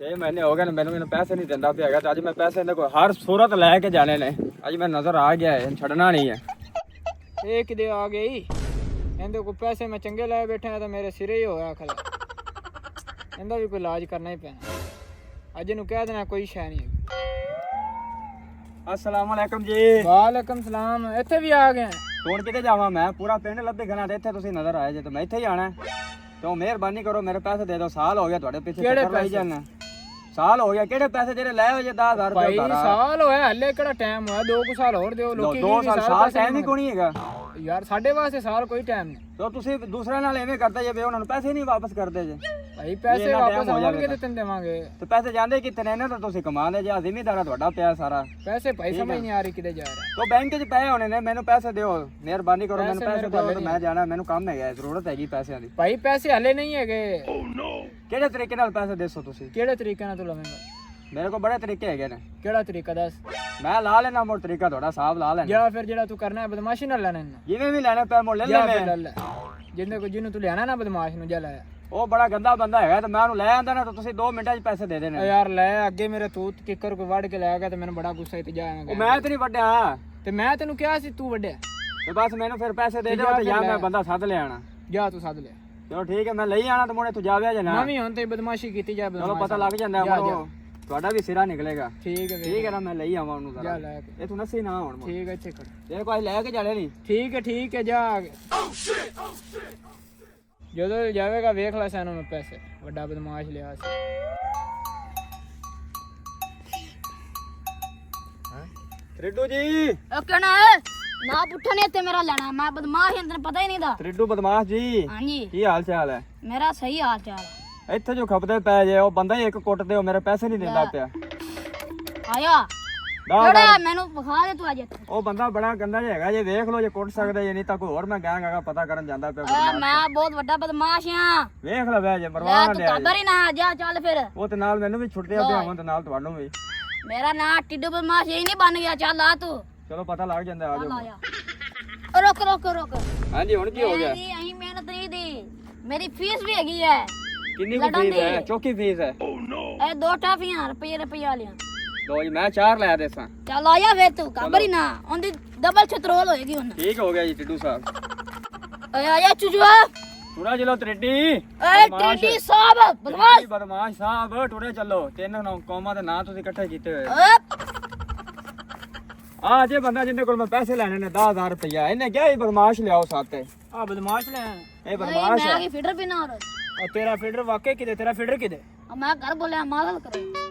6 ਮਹੀਨੇ ਹੋ ਗਏ ਨੇ ਮੈਨੂੰ ਇਹਨੂੰ ਪੈਸੇ ਨਹੀਂ ਦਿੰਦਾ ਪਿਆ ਹੈਗਾ ਤੇ ਅੱਜ ਮੈਂ ਪੈਸੇ ਇਹਦੇ ਕੋਲ ਹਰ ਸੂਰਤ ਲੈ ਕੇ ਜਾਣੇ ਨੇ। ਅੱਜ ਮੈਂ ਨਜ਼ਰ ਆ ਗਿਆ ਹੈ, ਛੱਡਣਾ ਨਹੀਂ ਹੈ। ਇਹ ਕਿਦੇ ਆ ਗਈ ਇਹਦੇ ਕੋਲ ਪੈਸੇ ਮੈਂ ਚੰਗੇ ਲੈ ਬੈਠਾ ਤਾਂ ਮੇਰੇ ਸਿਰੇ ਹੀ ਹੋਇਆ ਖਲਾ। ਇਹਦਾ ਵੀ ਕੋਈ ਇਲਾਜ ਕਰਨਾ ਹੀ ਪੈਣਾ। ਅੱਜ ਇਹਨੂੰ ਕਹਿ ਦੇਣਾ ਕੋਈ ਸ਼ੈ ਨਹੀਂ ਹੈਗੀ। अस्सलाम वालेकुम जी। ਵਾਲੇਕਮ ਸਲਾਮ। ਇੱਥੇ ਵੀ ਆ ਗਏ ਹੁਣ ਕਿਤੇ ਜਾਵਾਂ ਮੈਂ? ਪੂਰਾ ਪਿੰਡ ਲੱਭੇ ਗਣਾ ਤੇ ਇੱਥੇ ਤੁਸੀਂ ਨਜ਼ਰ ਆਏ ਜੇ ਤੇ ਮੈਂ ਇੱਥੇ ਹੀ ਆਣਾ ਤੇ ਉਹ ਮਿਹਰਬਾਨੀ ਕਰੋ ਮੇਰੇ ਪੈਸੇ ਦੇ ਦਿਓ। ਸਾਲ ਹੋ ਗਿਆ ਤੁਹਾਡੇ ਪਿੱਛੇ ਚੱਕਰ ਲਾਈ ਜਾਂਦਾ। ਸਾਲ ਹੋ ਗਿਆ। ਕਿਹੜੇ ਪੈਸੇ ਜਿਹੜੇ ਲੈ ਹੋ ਜੇ 10,000 ਰੁਪਏ ਭਾਈ ਸਾਲ ਹੋਇਆ ਹਲੇ ਕਿਹੜਾ ਟਾਈਮ ਹੋਇਆ? 2 ਸਾਲ ਹੋਰ ਦਿਓ। ਲੋਕੀ 2 ਸਾਲ ਟਾਈਮ ਹੀ ਕੋਈ ਹੈਗਾ ਯਾਰ। ਸਾਡੇ ਵਾਸਤੇ ਸਾਲ ਕੋਈ ਟਾਈਮ ਨਹੀਂ। ਤੇ ਤੁਸੀਂ ਦੂਸਰਿਆਂ ਨਾਲ ਐਵੇਂ ਕਰਦੇ ਜੇ ਉਹਨਾਂ ਨੂੰ ਪੈਸੇ ਨਹੀਂ ਵਾਪਸ ਕਰਦੇ ਜੇ। ਭਾਈ ਪੈਸੇ ਵਾਪਸ ਆਉਣਗੇ ਤੇ ਤੈਨੂੰ ਦੇਵਾਂਗੇ। ਤੇ ਪੈਸੇ ਜਾਂਦੇ ਕਿੱਥੇ ਨੇ? ਇਹਨਾਂ ਤਾਂ ਤੁਸੀਂ ਕਮਾਉਂਦੇ ਜੇ। ਜ਼ਿਮੀਦਾਰਾ ਤੁਹਾਡਾ ਪਿਆ ਸਾਰਾ ਪੈਸੇ ਭਾਈ ਸਮਝ ਨਹੀਂ ਆ ਰਹੀ ਕਿਤੇ ਜਾ ਰਿਹਾ। ਤੋ ਬੈਂਕ 'ਚ ਪਏ ਹੋਣੇ ਨੇ। ਮੈਨੂੰ ਪੈਸੇ ਦਿਓ, ਮਿਹਰਬਾਨੀ ਕਰੋ ਮੈਨੂੰ ਪੈਸੇ ਦਿਓ ਤੇ ਮੈਂ ਜਾਣਾ। ਮੈਨੂੰ ਕੰਮ ਹੈਗਾ, ਜ਼ਰੂਰਤ ਹੈਗੀ ਪੈਸਿਆਂ ਦੀ। ਭਾਈ ਪੈਸੇ ਹਲੇ ਨਹੀਂ ਹੈਗੇ। ਕਿਹੜੇ ਤਰੀਕੇ ਨਾਲ ਪੈਸੇ ਦੇਸੋ ਤੁਸੀਂ? ਕਿਹੜੇ ਤਰੀਕੇ ਨਾਲ ਤੂੰ ਲਵੇਂਗਾ? ਮੇਰੇ ਕੋਲ ਬੜੇ ਤਰੀਕੇ ਹੈਗੇ ਨੇ। ਕਿਹੜਾ ਤਰੀਕਾ ਦੱਸ? ਮੈਂ ਲਾ ਲੈਣਾ ਮੋੜ ਤਰੀਕਾ ਤੁਹਾਡਾ ਸਾਹਬ ਲਾ ਲੈਣਾ। ਜਾਂ ਫਿਰ ਜਿਹੜਾ ਤੂੰ ਕਰਨਾ ਹੈ ਬਦਮਾਸ਼ੀ ਨਾਲ ਲੈਣਾ ਇਹਨੂੰ। ਜਿਵੇਂ ਵੀ ਲੈਣੇ ਪੈ ਮੋੜ ਲੈ ਲੈ। ਜਿਹਨੂੰ ਤੂੰ ਲਿਆਣਾ ਨਾ ਬਦਮਾਸ਼ ਨੂੰ ਜਾ ਲੈ। ਉਹ ਬੜਾ ਗੰਦਾ ਬੰਦਾ ਹੈਗਾ ਤੇ ਮੈਂ ਉਹਨੂੰ ਲੈ ਆਂਦਾ ਨਾ ਤਾਂ ਤੁਸੀਂ 2 ਮਿੰਟਾਂ 'ਚ ਪੈਸੇ ਦੇ ਦੇਣੇ। ਯਾਰ ਲੈ ਅੱਗੇ ਮੇਰੇ ਤੂਤ ਕਿੱਕਰ ਕੋ ਵੜ ਕੇ ਲੈ ਗਿਆ ਤੇ ਮੈਨੂੰ ਬੜਾ ਗੁੱਸਾ ਤੇ ਜਾਵਾਂਗਾ। ਉਹ ਮੈਂ ਤੇ ਨਹੀਂ ਵੱਡਿਆ ਤੇ ਮੈਂ ਤੈਨੂੰ ਕਿਹਾ ਸੀ ਤੂੰ ਵੱਡਿਆ ਤੇ ਬਸ ਮੈਨੂੰ ਫਿਰ ਪੈਸੇ ਦੇ ਦਿਓ ਤੇ ਜਾਂ ਮੈਂ ਬੰਦਾ ਸੱਦ ਲਿਆਣਾ। ਜਾ ਤੂੰ ਸੱਦ ਲੈ। ਚਲੋ ਠੀਕ ਹੈ ਮੈਂ ਲਈ ਆਣਾ ਤੇ ਮੋੜੇ ਤੂੰ ਜਾਵਿਆ ਜੇ ਨਾ। ਮੈਂ ਵੀ ਹੁਣ ਤੇ ਬਦਮਾਸ਼ੀ ਕੀਤੀ ਜਾ। ਚਲੋ ਪਤਾ ਲੱਗ ਜਾਂਦਾ ਹੁਣ ਤੁਹਾਡਾ ਵੀ ਸਿਰਾ ਨਿਕਲੇਗਾ। ਠੀਕ ਹੈ ਠੀਕ ਹੈ ਨਾ ਮੈਂ ਲਈ ਆਵਾਂ ਉਹਨੂੰ ਜਾ ਜ਼ਰਾ। ਲੈ ਕੇ। ਇਹ ਤੂੰ ਨੱਸੀ ਨਾ ਹੁਣ ਠੀਕ ਹੈ ਇੱਥੇ ਖੜ। ਤੇਰੇ ਕੋਲ ਲੈ ਕੇ ਜਾਣੇ ਨਹੀਂ। ਠੀਕ ਹੈ ਜਾ। ਜਦੋਂ ਜਾਵੇਗਾ ਵੇਖ ਲੈ ਸਾਨੂੰ ਮੈਂ ਪੈਸੇ। ਵੱਡਾ ਬਦਮਾਸ਼ ਲਿਆ ਸੀ। ਤ੍ਰਿੱਡੂ ਜੀ। ਉਹ ਕਹਿਣਾ ਨਾ ਪੁੱਠਾ ਨੇ ਤੇ ਮੇਰਾ ਲੈਣਾ। ਮੈਂ ਬਦਮਾਸ਼ ਹਾਂ, ਤੈਨੂੰ ਪਤਾ ਹੀ ਨਹੀਂ ਦਾ। ਤ੍ਰਿੱਡੂ ਬਦਮਾਸ਼ ਜੀ ਹਾਂਜੀ ਕੀ ਹਾਲ ਚਾਲ ਹੈ? ਮੇਰਾ ਸਹੀ ਹਾਲ ਚਾਲ ਹੈ। ਇੱਥੇ ਜੋ ਖਪਦੇ ਪੈ ਜੇ ਉਹ ਬੰਦਾ ਹੀ ਇੱਕ ਕੁੱਟ ਦਿਓ, ਮੇਰੇ ਪੈਸੇ ਨਹੀਂ ਦਿੰਦਾ ਪਿਆ। ਆਇਆ ਨਾ ਕਿਹੜਾ ਮੈਨੂੰ ਵਿਖਾ ਦੇ ਤੂੰ ਅੱਜ ਇੱਥੇ। ਉਹ ਬੰਦਾ ਬੜਾ ਗੰਦਾ ਜਿਹਾ ਹੈਗਾ ਜੇ। ਵੇਖ ਲਓ ਜੇ ਕੁੱਟ ਸਕਦੇ ਜੇ, ਨਹੀਂ ਤਾਂ ਕੋਈ ਹੋਰ ਮੈਂ ਗਾਂਗਾ ਪਤਾ ਕਰਨ ਜਾਂਦਾ ਪਿਆ। ਮੈਂ ਬਹੁਤ ਵੱਡਾ ਬਦਮਾਸ਼ ਹਾਂ। ਵੇਖ ਲੈ ਵੇ ਜੇ ਲੈ ਮਰਵਾ ਤੂੰ ਲਿਆ ਕਾਬਰ ਹੀ ਨਾ ਜਾ। ਚੱਲ ਫਿਰ। ਉਹ ਤੇ ਨਾਲ ਮੈਨੂੰ ਵੀ ਛੁੱਟਿਆ ਪਿਆ ਹੁਣ ਤੇ ਨਾਲ ਤੁਹਾਨੂੰ ਵੀ। ਮੇਰਾ ਨਾਂ ਟਿੱਡੂ ਬਦਮਾਸ਼ ਹੀ ਨਹੀਂ ਬਣ ਗਿਆ। ਚੱਲ ਆ ਤੂੰ। ਚਲੋ ਪਤਾ ਲੱਗ ਜਾਂਦਾ। ਆ ਚੱਲ ਜਾਓ। ਆਇਆ। ਰੁਕ। ਹਾਂਜੀ ਹੁਣ ਕੀ ਹੋ ਗਿਆ? ਮੇਰੀ ਅਹੀਂ ਮਿਹਨਤ ਨਹੀਂ ਦੀ। ਮੇਰੀ ਫੀਸ ਵੀ ਹੈਗੀ ਹੈ। ਕਿੰਨੀ ਕੁ ਫੀਸ ਹੈ? ਚੌਕੀ ਫੀਸ ਹੈ। ਇਹ 2 ਟਾਫੀਆਂ ਰੁਪਏ ਵਾਲੀਆਂ। ਲੋ ਜੀ ਮੈਂ 4 ਲੈ ਦੇਸਾਂ। ਚੱਲ ਆਇਆ ਵੇ ਤੂੰ ਕਾਬਰ ਹੀ ਨਾ। ਉਹਦੀ ਡਬਲ ਛਤਰੋਲ ਹੋਏਗੀ ਹੁਣ। ਠੀਕ ਹੋ ਗਿਆ ਜੀ ਟਿੱਡੂ ਸਾਹਿਬ। ਆਇਆ ਚੁਜਵਾ। ਟੁਰਾ ਚਲੋ ਤ੍ਰਿੱਡੀ। ਏ ਟਿੱਡੀ ਸਾਹਿਬ ਬਦਮਾਸ਼। ਬਦਮਾਸ਼ ਸਾਹਿਬ ਟੁਰੇ ਚੱਲੋ। 3 ਕੌਮਾਂ ਦੇ ਨਾਂ ਤੁਸੀਂ ਇਕੱਠੇ ਕੀਤੇ ਹੋਏ। ਆ ਜੇ ਬੰਦਾ ਜਿੰਨੇ ਕੋਲ ਮੈਂ ਪੈਸੇ ਲੈਣੇ ਨੇ 10,000 ਰੁਪਇਆ, ਇਹਨੇ ਕਿਹਾ ਇਹ ਬਦਮਾਸ਼ ਲਿਆਓ ਸਾਤੇ। ਆ ਬਦਮਾਸ਼ ਲੈ। ਇਹ ਬਦਮਾਸ਼ ਮੈਂ ਹੈ। ਕੀ ਫਿਟਰ ਵੀ ਨਾ ਹੋ। ਤੇਰਾ ਫੀਡਰ ਵਾਕੇ ਕਿਤੇ? ਤੇਰਾ ਫੀਡਰ ਕਿਤੇ? ਮੈਂ ਘਰ ਬੋਲਿਆ ਮਾਦਲ ਕਰੇ।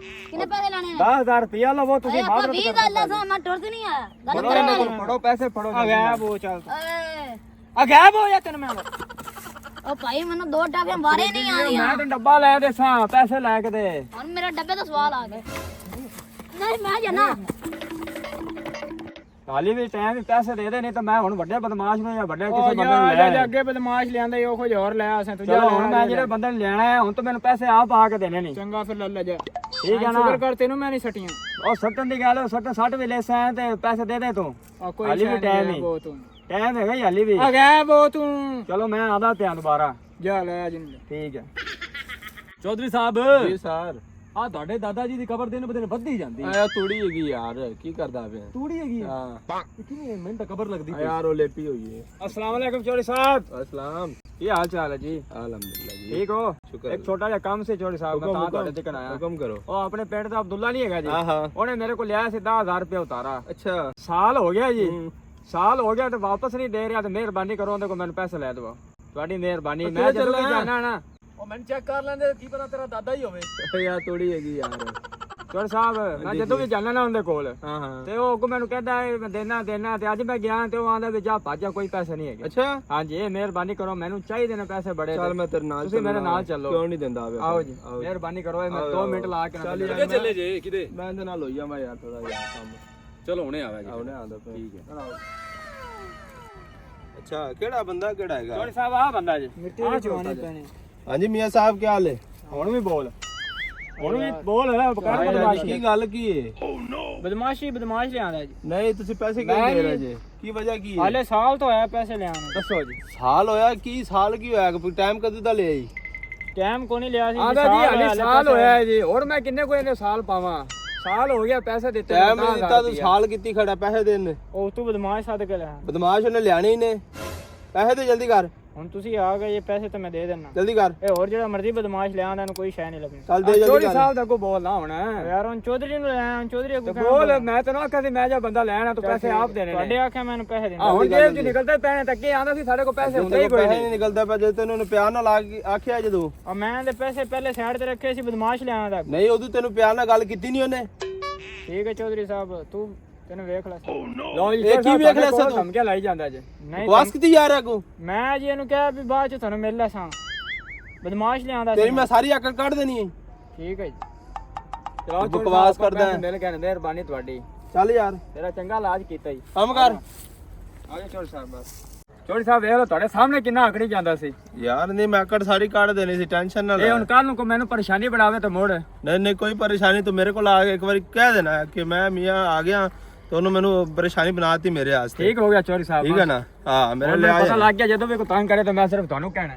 ਕਿੰਨੇ ਪੈਸੇ ਲੈਣੇ ਨੇ? 10,000 ਰੁਪਇਆ ਲਵੋ ਤੁਸੀਂ। ਆਪਾਂ 20 ਗੱਲ ਆ। ਮੈਂ ਟੁਰਦੀ ਨਹੀਂ ਆ। ਗੱਲ ਫੜੋ ਕਰਨ ਇਹਨਾਂ ਵਾਲੀ। ਕੋਲ, ਫੜੋ ਪੈਸੇ ਫੜੋ। ਆ ਗਾਇਬ ਹੋ। ਚੱਲ ਏ ਆ ਗਾਇਬ ਹੋ ਜਾ ਤੈਨੂੰ ਮੈਂ। ਉਹ ਭਾਈ ਮੈਨੂੰ 2 ਟਾਫੀਆਂ ਵਾਰੇ ਨਹੀਂ ਆਉਂਦੀਆਂ। ਮੈਂ ਤਾਂ ਡੱਬਾ ਲੈ ਦੇਸਾਂ ਪੈਸੇ ਲੈ ਕੇ ਦੇ। ਹੁਣ ਮੇਰਾ ਡੱਬੇ ਦਾ ਸਵਾਲ ਆ ਗਿਆ। ਨਹੀਂ ਮੈਂ ਜਾਣਾ। ਹਾਲੀ ਵੀ ਟਾਈਮ ਵੀ ਪੈਸੇ ਦੇ ਦੇ, ਨਹੀਂ ਤਾਂ ਮੈਂ ਹੁਣ ਵੱਡੇ ਬਦਮਾਸ਼ ਨੂੰ ਜਾਂ ਵੱਡੇ ਕਿਸੇ ਉਹ ਬੰਦੇ ਨੂੰ ਜਾ ਲੈ। ਅੱਗੇ ਬਦਮਾਸ਼ ਲਿਆਂਦਾ ਉਹ ਕੁਝ ਹੋਰ ਲੈ ਆਸਾਂ ਤੂੰ। ਚਲੋ ਹੁਣ ਮੈਂ ਜਿਹੜੇ ਬੰਦੇ ਨੂੰ ਲੈਣਾ ਹੈ ਹੁਣ ਤਾਂ ਮੈਨੂੰ ਪੈਸੇ ਆਪ ਆ ਕੇ ਦੇਣੇ ਨਹੀਂ। ਚੰਗਾ ਫਿਰ ਲੈ ਜਾ। ਠੀਕ ਹੈ ਨਾ? ਸ਼ੁਕਰ ਕਰ ਤੈਨੂੰ ਮੈਂ ਨਹੀਂ ਸਟੀਆਂ। ਉਹ ਸੱਟਣ ਦੀ ਗੱਲ, ਸੱਟ 60 ਵੀ ਲੈਸਾਂ ਤੇ ਪੈਸੇ ਦੇ ਦੇ ਤੂੰ। ਆ ਕੋਈ ਹਾਲੀ ਵੀ ਟਾਈਮ ਹੀ ਬਹੁਤ ਤੂੰ ਟਾਈਮ ਹੈਗਾ ਹੀ ਹਾਲੀ ਵੀ। ਆ ਗਾਇਬ ਹੋ ਤੂੰ। ਚਲੋ ਮੈਂ ਆਦਾ ਪਿਆ ਦੁਬਾਰਾ। ਜਾ ਲੈ ਜਿੰਨ। ਠੀਕ ਹੈ ਚੌਧਰੀ ਸਾਹਿਬ ਜੀ ਸਰ। ਆ ਤੁਹਾਡੇ ਦਾਦਾ ਜੀ ਦੀ ਕਬਰ ਦਿਨ ਬ ਦਿਨ ਵੱਧਦੀ ਜਾਂਦੀ। ਆਇਆ ਤੂੜੀ ਹੈਗੀ ਯਾਰ, ਕੀ ਕਰਦਾ ਪਿਆ? ਤੂੜੀ ਹੈਗੀ ਆ? ਹਾਂ ਕਿੰਨੀ ਮਿੰਟ ਤਾਂ ਕਬਰ ਲੱਗਦੀ ਪਈ। ਯਾਰ ਉਹ ਲੇਪੀ ਹੋਈ ਹੈ। अस्सलाम वालेकुम चौधरी साहब। ਅਸਲਾਮ। ਕੀ ਹਾਲ ਚਾਲ ਹੈ ਜੀ? ਅਲਹਮਦੁਲਿਲਾ ਜੀ। ਠੀਕ ਹੋ? ਸ਼ੁਕਰ ਇੱਕ ਛੋਟਾ ਜਿਹਾ ਕੰਮ ਸੀ ਚੌਧਰੀ ਸਾਹਿਬ, ਮੈਂ ਤਾਂ ਤੁਹਾਡੇ ਤੱਕ ਆਇਆ। ਹੁਕਮ ਕਰੋ। ਉਹ ਆਪਣੇ ਪਿੰਡ ਦਾ ਅਬਦੁੱਲਾ ਨਹੀਂ ਹੈਗਾ ਜੀ, ਹਾਂ ਹਾਂ। ਉਹਨੇ ਮੇਰੇ ਕੋਲ ਲਿਆ ਸੀ 10,000 ਰੁਪਏ ਉਤਾਰਾ। ਅੱਛਾ। ਸਾਲ ਹੋ ਗਿਆ ਜੀ, ਸਾਲ ਹੋ ਗਿਆ ਤੇ ਵਾਪਸ ਨਹੀਂ ਦੇ ਰਿਹਾ। ਤੇ ਮਿਹਰਬਾਨੀ ਕਰੋ ਉਹਦੇ ਕੋਲ ਮੈਨੂੰ ਪੈਸੇ ਲੈ ਦਿਓ, ਤੁਹਾਡੀ ਮਿਹਰਬਾਨੀ। ਮੈਂ ਜਦੋਂ ਵੀ ਜਾਣਾ ਨਾ ਉਹ ਮੈਨੂੰ ਚੈੱਕ ਕਰ ਲੈਂਦੇ, ਕੀ ਪਤਾ ਤੇਰਾ ਦਾਦਾ ਹੀ ਹੋਵੇ। ਯਾਰ ਤੂੜੀ ਹੈਗੀ ਯਾਰ। ਚੌਧਰੀ ਸਾਹਿਬ ਮੈਂ ਜਦੋਂ ਵੀ ਜਾਣਾ ਨਾ ਉਹਦੇ ਕੋਲ ਹਾਂ ਹਾਂ। ਤੇ ਉਹ ਅੱਗੋਂ ਮੈਨੂੰ ਕਹਿੰਦਾ ਮੈਂ ਦੇਣਾ ਤੇ ਅੱਜ ਮੈਂ ਗਿਆ ਤੇ ਉਹ ਆਂਦਾ ਵੀ ਜਾ ਭੱਜ ਜਾ, ਕੋਈ ਪੈਸੇ ਨਹੀਂ ਹੈਗੇ। ਅੱਛਾ। ਹਾਂਜੀ ਇਹ ਮਿਹਰਬਾਨੀ ਕਰੋ, ਮੈਨੂੰ ਚਾਹੀਦੇ ਨੇ ਪੈਸੇ ਬੜੇ। ਚੱਲ ਮੈਂ ਤੇਰੇ ਨਾਲ ਤੁਸੀਂ ਮੇਰੇ ਨਾਲ ਚੱਲੋ। ਕਿਉਂ ਨਹੀਂ ਦਿੰਦਾ ਵੇ? ਆਓ ਜੀ ਮਿਹਰਬਾਨੀ ਕਰੋ, ਮੈਂ 2 ਮਿੰਟ ਲਾ ਕੇ ਚੱਲ ਨਾ ਚੱਲੇ ਜੇ ਕਿਤੇ। ਮੈਂ ਇਹਦੇ ਨਾਲ ਹੋਈ ਜਾਵਾਂ ਯਾਰ ਥੋੜਾ ਜਿਹਾ ਕੰਮ। ਚਲੋ ਹੁਣੇ ਆਵਾ ਜੀ। ਆਉਣੇ ਆਂਦਾ ਪਿਆ। ਠੀਕ ਹੈ। ਅੱਛਾ ਕਿਹੜਾ ਬੰਦਾ ਕਿਹੜਾ ਹੈਗਾ? ਚੌਧਰੀ ਸਾਹਿਬ ਆ ਬੰਦਾ ਜੀ। ਮਿੱਟੀ ਵਿੱਚ ਚਵਾਣੇ ਪੈਣੇ। ਹਾਂਜੀ ਮੀਆਂ ਸਾਹਿਬ ਕੀ ਹਾਲ ਹੈ? ਹੁਣ ਵੀ ਬੋਲ ਕੀ ਗੱਲ ਕੀ ਹੈ? ਬਦਮਾਸ਼ ਲਿਆਂਦਾ ਜੀ। ਨਹੀਂ ਤੁਸੀਂ ਪੈਸੇ ਕਿਉਂ ਦੇ ਰਹੇ ਜੇ? ਕੀ ਵਜ੍ਹਾ ਕੀ ਹੈ? ਹਾਲੇ ਸਾਲ ਤੋਂ ਆਇਆ ਪੈਸੇ ਲਿਆਉਣ। ਦੱਸੋ ਜੀ। ਸਾਲ ਹੋਇਆ? ਕੀ ਸਾਲ ਕੀ ਹੋਇਆ? ਟਾਈਮ ਕਦੋਂ ਦਾ ਲਿਆ ਜੀ? ਟਾਈਮ ਕੋ ਨਹੀਂ ਲਿਆ ਸੀ ਆਂਦਾ ਜੀ ਹਾਲੇ ਸਾਲ ਹੋਇਆ ਹੈ ਜੀ, ਹੋਰ ਮੈਂ ਕਿੰਨੇ ਕੋਈ ਇਹਨੇ ਸਾਲ ਪਾਵਾਂ? ਸਾਲ ਹੋ ਗਿਆ ਪੈਸੇ ਦਿੱਤੇ ਟਾਈਮ ਨਹੀਂ ਦਿੱਤਾ ਤੂੰ ਸਾਲ ਕੀਤੀ ਖੜਾ ਪੈਸੇ ਦੇਣ। ਉਹ ਤੂੰ ਬਦਮਾਸ਼ ਸੱਦ ਕੇ ਲਿਆ। ਬਦਮਾਸ਼ ਉਹਨੇ ਲਿਆਣੇ ਹੀ ਨੇ ਪੈਸੇ ਦੇ, ਜਲਦੀ ਕਰ ਹੁਣ ਤੁਸੀਂ ਆ ਗਏ, ਇਹ ਪੈਸੇ ਤਾਂ ਮੈਂ ਦੇ ਦੇਣਾ। ਜਲਦੀ ਕਰ। ਇਹ ਹੋਰ ਜਿਹੜਾ ਮਰਜ਼ੀ ਬਦਮਾਸ਼ ਲਿਆਂਦਾ ਇਹਨੂੰ ਕੋਈ ਸ਼ੈ ਨਹੀਂ ਲੱਗਣੀ। ਚੱਲ ਦੇ ਜਲਦੀ ਚੌਧਰੀ ਕਰ। ਸਾਹਿਬ ਦਾ ਕੋ ਬੋਲ ਨਾ ਹੋਣਾ ਯਾਰ ਹੁਣ ਚੌਧਰੀ ਨੂੰ ਲਿਆ, ਹੁਣ ਚੌਧਰੀ ਅੱਗੋਂ ਬੋਲ। ਮੈਂ ਤੈਨੂੰ ਆਖਿਆ ਸੀ ਮੈਂ ਜਾ ਬੰਦਾ ਲੈਣਾ ਤੂੰ ਪੈਸੇ ਆਪ ਦੇਣੇ ਤੁਹਾਡੇ ਆਖਿਆ ਮੈਨੂੰ ਪੈਸੇ ਦੇਣੇ। ਹੁਣ ਜੇਬ ਚ ਨਿਕਲਦੇ ਪੈਣੇ ਤੱਕੇ ਆਂਦਾ ਸੀ ਸਾਡੇ ਕੋਲ ਪੈਸੇ ਹੁੰਦੇ ਹੀ ਕੋਈ ਪੈਸੇ ਨਹੀਂ ਨਿਕਲਦਾ ਪਿਆ। ਜੇ ਤੈਨੂੰ ਉਹਨੇ ਪਿਆਰ ਨਾਲ ਆਖਿਆ ਜਦੋਂ ਆ ਮੈਂ ਦੇ ਪੈਸੇ ਪਹਿਲੇ ਸਾਈਡ ਤੇ ਰੱਖੇ ਸੀ, ਬਦਮਾਸ਼ ਲਿਆਂਦਾ। ਨਹੀਂ ਉਦੋਂ ਤੈਨੂੰ ਪਿਆਰ ਨਾਲ ਗੱਲ ਕੀਤੀ ਨਹੀਂ ਉਹਨੇ। ਠੀਕ ਹੈ ਚੌਧਰੀ ਸਾਹਿਬ, ਤੂੰ ਤੈਨੂੰ ਵੇਖ ਲੈ। ਲਓ ਜੀ ਇਹ ਕੀ ਵੇਖ ਲਿਆ ਤੂੰ? ਧਮਕੀਆਂ ਲਾਈ ਜਾਂਦਾ ਜੇ। ਨਹੀਂ ਬਸ ਕਿਤੇ ਯਾਰ ਆ ਕੋ ਮੈਂ ਜੀ ਇਹਨੂੰ ਕਿਹਾ ਵੀ ਬਾਅਦ ਚ ਤੁਹਾਨੂੰ ਮਿਲ ਲੈ ਸਾਂ, ਬਦਮਾਸ਼ ਲਿਆਂਦਾ ਤੇਰੀ ਮੈਂ ਸਾਰੀ ਆਕੜ ਕੱਢ ਦੇਣੀ ਹੈ। ਠੀਕ ਹੈ ਜੀ। ਚਲੋ ਬਕਵਾਸ ਕਰਦਾ ਹੈ। ਮਿਲ ਕੇ ਮਿਹਰਬਾਨੀ ਤੁਹਾਡੀ, ਚੱਲ ਯਾਰ ਤੇਰਾ ਚੰਗਾ ਇਲਾਜ ਕੀਤਾ ਜੀ। ਕੰਮ ਕਰ। ਆਜੋ ਚੌਧਰੀ ਸਾਹਿਬ ਬਸ। ਚੌਧਰੀ ਸਾਹਿਬ ਵੇਖ ਲਓ ਤੁਹਾਡੇ ਸਾਹਮਣੇ ਕਿੰਨਾ ਆਕੜੀ ਜਾਂਦਾ ਸੀ। ਯਾਰ ਨਹੀਂ ਮੈਂ ਆਕੜ ਸਾਰੀ ਕੱਢ ਦੇਣੀ ਸੀ, ਟੈਨਸ਼ਨ ਨਾ ਇਹ ਲੈ। ਹੁਣ ਕੱਲ ਨੂੰ ਕੋ ਮੈਨੂੰ ਪਰੇਸ਼ਾਨੀ ਬਣਾਵੇ ਤਾਂ ਮੋੜ। ਨਹੀਂ ਨਹੀਂ ਕੋਈ ਪਰੇਸ਼ਾਨੀ, ਤੂੰ ਮੇਰੇ ਕੋਲ ਆ ਕੇ ਇੱਕ ਵਾਰੀ ਕਹਿ ਦੇਣਾ ਕਿ ਮੈਂ ਮੀਆਂ ਆ ਗਿਆ ਤੇ ਉਹਨੂੰ ਮੈਨੂੰ ਪਰੇਸ਼ਾਨੀ ਬਣਾਤੀ ਮੇਰੇ ਵਾਸਤੇ। ਠੀਕ ਹੋ ਗਿਆ ਚੌਧਰੀ ਸਾਹਿਬ। ਠੀਕ ਹੈ ਨਾ? ਹਾਂ ਮੇਰੇ ਮੈਨੂੰ ਲਿਆ ਪਤਾ ਲੱਗ ਗਿਆ ਜਦੋਂ ਵੀ ਕੋਈ ਤੰਗ ਕਰੇ ਤਾਂ ਮੈਂ ਸਿਰਫ ਤੁਹਾਨੂੰ ਕਹਿਣਾ।